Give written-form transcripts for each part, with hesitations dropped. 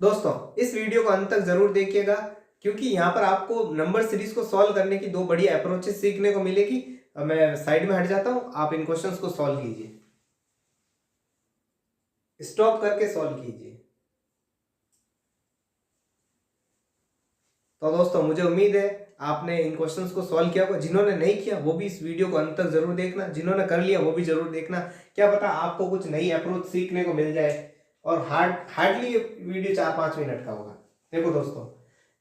दोस्तों इस वीडियो को अंत तक जरूर देखिएगा, क्योंकि यहाँ पर आपको नंबर सीरीज को सॉल्व करने की दो बड़ी अप्रोचेस सीखने को मिलेगी। मैं साइड में हट जाता हूँ, आप इन क्वेश्चंस को सॉल्व कीजिए, स्टॉप करके सॉल्व कीजिए। तो दोस्तों मुझे उम्मीद है आपने इन क्वेश्चंस को सॉल्व किया होगा। जिन्होंने नहीं किया वो भी इस वीडियो को अंत तक जरूर देखना, जिन्होंने कर लिया वो भी जरूर देखना। क्या पता आपको कुछ नई अप्रोच सीखने को मिल जाए। और हार्डली वीडियो 4-5 मिनट का होगा। देखो दोस्तों,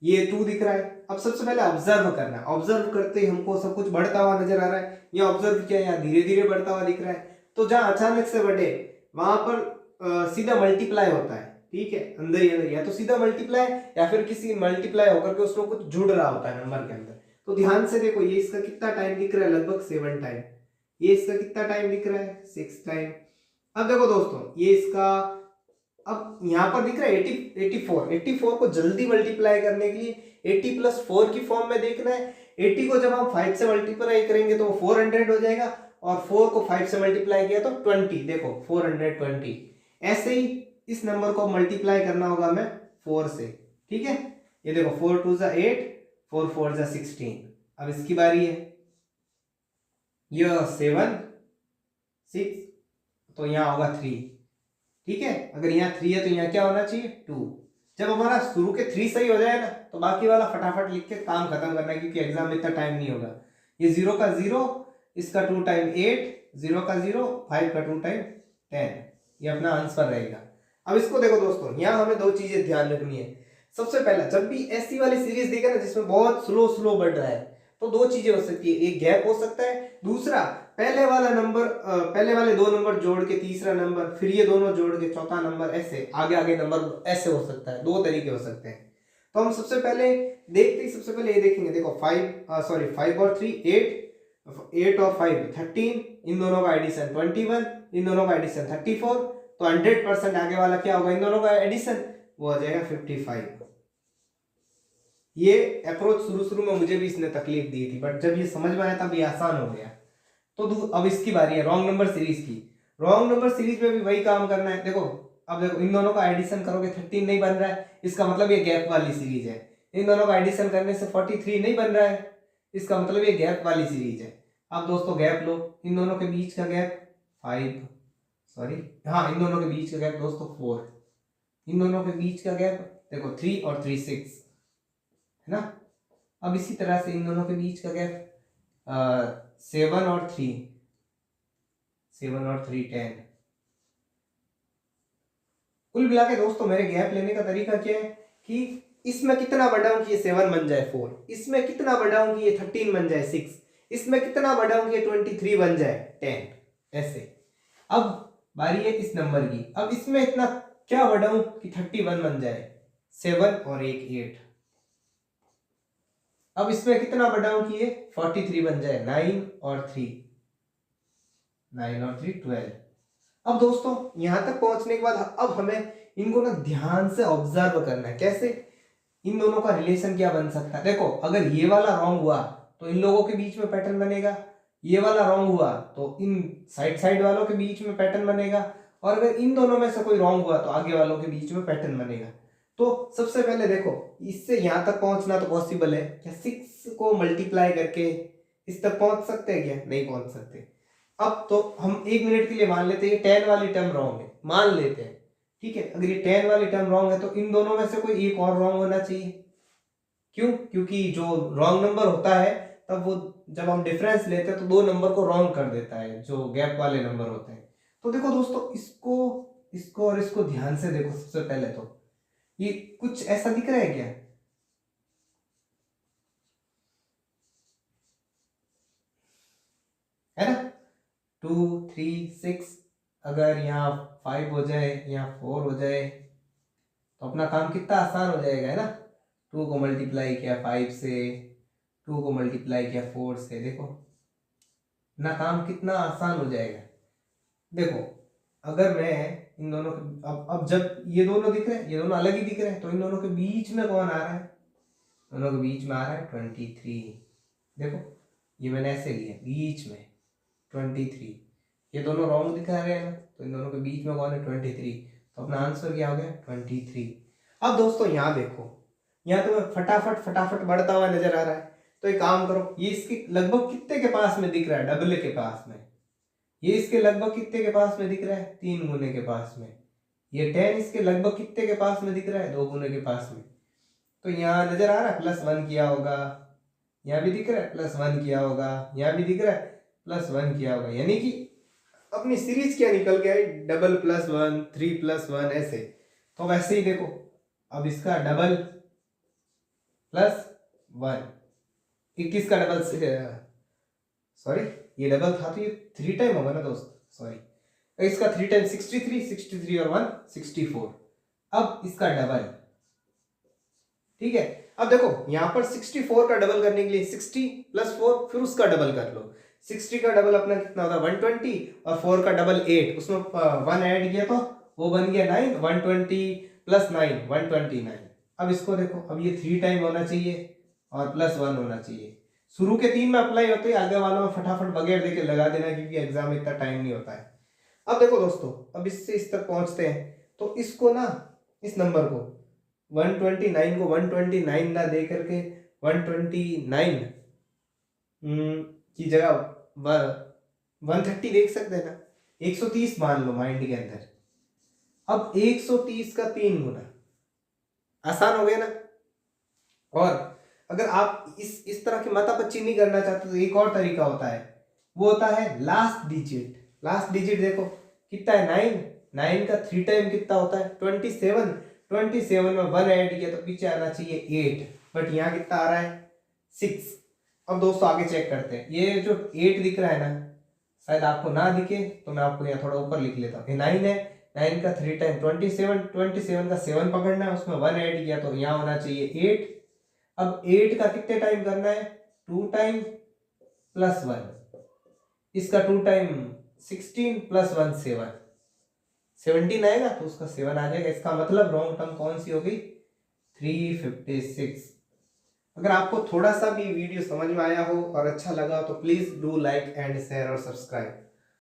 ये 2 दिख रहा है। अब सबसे पहले ऑब्जर्व करना है। ऑब्जर्व करते ही हमको सब कुछ बढ़ता हुआ नजर आ रहा है। या ऑब्जर्व किया, यहाँ धीरे धीरे बढ़ता हुआ दिख रहा है। तो जहां अचानक से बढ़े वहां पर सीधा मल्टीप्लाई होता है। ठीक है, अंदर ही अंदर या तो सीधा मल्टीप्लाई या फिर किसी मल्टीप्लाई होकर के उसमें कुछ जुड़ रहा होता है नंबर के अंदर। तो ध्यान से देखो, ये इसका कितना टाइम दिख रहा है, लगभग 7 टाइम। ये इसका कितना टाइम दिख रहा है, 6 टाइम। अब देखो दोस्तों, ये इसका अब यहाँ पर दिख रहा है 84 को जल्दी मल्टीप्लाई करने के लिए 80 + 4 की फॉर्म में देखना है। 80 को जब हम 5 से मल्टीप्लाई करेंगे तो वो 400 हो जाएगा, और 4 को 5 से मल्टीप्लाई किया तो 20। देखो 420। ऐसे ही इस नंबर को मल्टीप्लाई करना होगा हमें 4 से। ठीक है, ये देखो 4 2 = 8, 4 4 = 16। अब इसकी बारी है, ये 7 6, तो यहाँ होगा 3। ठीक है, अगर यहाँ 3 है तो यहाँ क्या होना चाहिए, 2। जब हमारा शुरू के 3 सही हो जाए ना, तो बाकी वाला फटाफट लिख के काम खत्म करना है, क्योंकि एग्जाम में इतना टाइम नहीं होगा। ये 0 का 0, इसका 2 टाइम 8, 0 का 0, 5 का 2 टाइम 10। ये अपना आंसर रहेगा। अब इसको देखो दोस्तों, यहाँ हमें दो चीजें ध्यान रखनी है। सबसे पहला, जब भी ऐसी वाली सीरीज देखे ना जिसमें बहुत स्लो स्लो बढ़ रहा है, तो दो चीजें हो सकती है। एक गैप हो सकता है, दूसरा पहले वाला नंबर पहले वाले दो नंबर जोड़ के तीसरा नंबर, फिर ये दोनों जोड़ के चौथा नंबर, ऐसे आगे आगे नंबर ऐसे हो सकता है। दो तरीके हो सकते हैं। तो हम सबसे पहले देखते ही सबसे पहले ये देखेंगे। देखो 5 और 3 8, 8 और 5 13, इन दोनों का एडिशन 21, इन दोनों का एडिशन 34। तो 100% आगे वाला क्या होगा, इन दोनों का एडिशन, वो आ जाएगा 55। ये अप्रोच शुरू में मुझे भी इसने तकलीफ दी थी, बट जब ये समझ में आया तब ये आसान हो गया। तो अब इसकी बारी है रॉन्ग नंबर सीरीज की। रॉन्ग नंबर सीरीज में भी वही काम करना है। देखो, अब देखो इन दोनों का एडिशन करोगे 13 नहीं बन रहा है, इसका मतलब ये गैप वाली सीरीज है। इन दोनों का एडिशन करने से 43 नहीं बन रहा है, इसका मतलब ये गैप वाली सीरीज है। अब दोस्तों गैप लो, इन दोनों के बीच का गैप 5, हाँ इन दोनों के बीच का गैप दोस्तों 4। इन दोनों के बीच का गैप देखो 3 और 3 6 है ना। अब इसी तरह से इन दोनों के बीच का गैप 7 और 3, 7 और 3 10। कुल मिला के दोस्तों मेरे गैप लेने का तरीका क्या है कि इसमें कितना बढ़ाऊं कि ये 7 बन जाए 4, इसमें कितना बढ़ाऊं कि ये 13 बन जाए 6, इसमें कितना बढ़ाऊं कि ये 23 बन जाए 10, ऐसे। अब बारी है इस नंबर की। अब इसमें इतना क्या बढ़ाऊं कि 31 बन जाए, 7 और 1 8। अब इसमें कितना बढ़ाऊं कि ये 43 बन जाए, 9 और 3, 9 और 3 12। अब दोस्तों यहां तक पहुंचने के बाद अब हमें इनको ना ध्यान से ऑब्जर्व करना है। कैसे, इन दोनों का रिलेशन क्या बन सकता है। देखो, अगर ये वाला रॉन्ग हुआ तो इन लोगों के बीच में पैटर्न बनेगा, ये वाला रॉन्ग हुआ तो इन साइड साइड वालों के बीच में पैटर्न बनेगा, और अगर इन दोनों में से कोई रॉन्ग हुआ तो आगे वालों के बीच में पैटर्न बनेगा। तो सबसे पहले देखो, इससे यहां तक पहुंचना तो पॉसिबल है क्या, 6 को मल्टीप्लाई करके इस तक पहुंच सकते हैं क्या, नहीं पहुंच सकते। अब तो हम 1 मिनट के लिए मान लेते हैं 10 वाली टर्म रॉन्ग है, मान लेते हैं। ठीक है, अगर ये 10 वाली टर्म रॉन्ग है तो इन दोनों में से कोई एक और रॉन्ग होना चाहिए। क्यों, क्योंकि जो रॉन्ग नंबर होता है तब वो जब हम डिफरेंस लेते हैं तो दो नंबर को रॉन्ग कर देता है, जो गैप वाले नंबर होते हैं। तो देखो दोस्तों, इसको इसको और इसको ध्यान से देखो। सबसे पहले तो ये कुछ ऐसा दिख रहा है क्या, है ना। 2 3 6, अगर यहाँ 5 हो जाए, यहाँ 4 हो जाए, तो अपना काम कितना आसान हो जाएगा, है ना। 2 को मल्टीप्लाई किया 5 से, 2 को मल्टीप्लाई किया 4 से, देखो ना काम कितना आसान हो जाएगा। देखो, अगर मैं इन दोनों के अब जब ये दोनों दिख रहे हैं, ये दोनों अलग ही दिख रहे हैं, तो इन दोनों के बीच में कौन आ रहा है, दोनों के बीच में आ रहा है 23। देखो, ये मैंने ऐसे लिया बीच में 23, ये दोनों रॉन्ग दिखा रहे हैं ना, तो इन दोनों के बीच में कौन है 23। तो अपना आंसर क्या हो गया 23। अब दोस्तों यहाँ देखो, यहाँ तुम्हें फटाफट फटाफट बढ़ता हुआ नजर आ रहा है, तो एक काम करो, ये इसके लगभग कितने के पास में दिख रहा है, डबल के पास में। ये इसके लगभग कितने के पास में दिख रहा है, 3 गुने के पास में। ये 10 इसके लगभग कितने के पास में दिख रहा है, 2 गुने के पास में। तो यहाँ नजर आ रहा है +1 किया होगा, यहाँ भी दिख रहा है +1 किया होगा, यहाँ भी दिख रहा है +1 किया होगा, यानी कि अपनी सीरीज क्या निकल के आई, डबल +1, 3 +1 ऐसे। तो वैसे ही देखो, अब इसका डबल +1, 21 का डबल, सॉरी ये डबल था तो ये 3 टाइम होगा ना दोस्त, सॉरी इसका 3 टाइम 63 और 1 64। अब इसका डबल, ठीक है। अब देखो यहाँ पर 64 का डबल करने के लिए 60 + 4 फिर उसका डबल कर लो। 60 का डबल अपना कितना होता है 120, और 4 का डबल 8, उसमें 1 ऐड किया तो वो बन गया 9, 120 + 9 129। अब इसको देखो, अब ये 3 टाइम होना चाहिए और +1 होना चाहिए। शुरू के 3 में अप्लाई होते हैं, आगे वालों में फटाफट बगैर देके लगा देना, क्योंकि एग्जाम में इतना टाइम नहीं होता है। अब देखो दोस्तों, अब इससे इस तक पहुंचते हैं, तो इसको ना, इस नंबर को 129 को 129 ना दे करके 129 की जगह 130 देख सकते हैं ना, 130 मान लो माइंड के अंदर। अब 130 का 3 गुना, आसान हो गया ना। और अगर आप इस तरह की मातापच्ची नहीं करना चाहते तो एक और तरीका होता है, वो होता है लास्ट डिजिट। लास्ट डिजिट देखो कितना है, 9, 9 का 3 टाइम कितना होता है 27, 27 में 1 ऐड किया तो पीछे आना चाहिए 8, बट यहाँ कितना आ रहा है 6। अब दोस्तों आगे चेक करते हैं, ये जो 8 दिख रहा है ना, शायद आपको ना दिखे तो मैं आपको यहाँ थोड़ा ऊपर लिख लेता हूँ। ये 9 है, 9 का 3 टाइम 27, 27 का 7 पकड़ना है, उसमें 1 ऐड किया तो यहाँ होना चाहिए 8। अब 8 का कितने टाइम करना है, 2 टाइम +1, इसका 2 टाइम 16 + 1 7, 17 आएगा तो उसका 7 आ जाएगा। इसका मतलब रॉन्ग टर्म कौन सी हो गई, 356। अगर आपको थोड़ा सा भी वीडियो समझ में आया हो और अच्छा लगा तो please do like and share और सब्सक्राइब।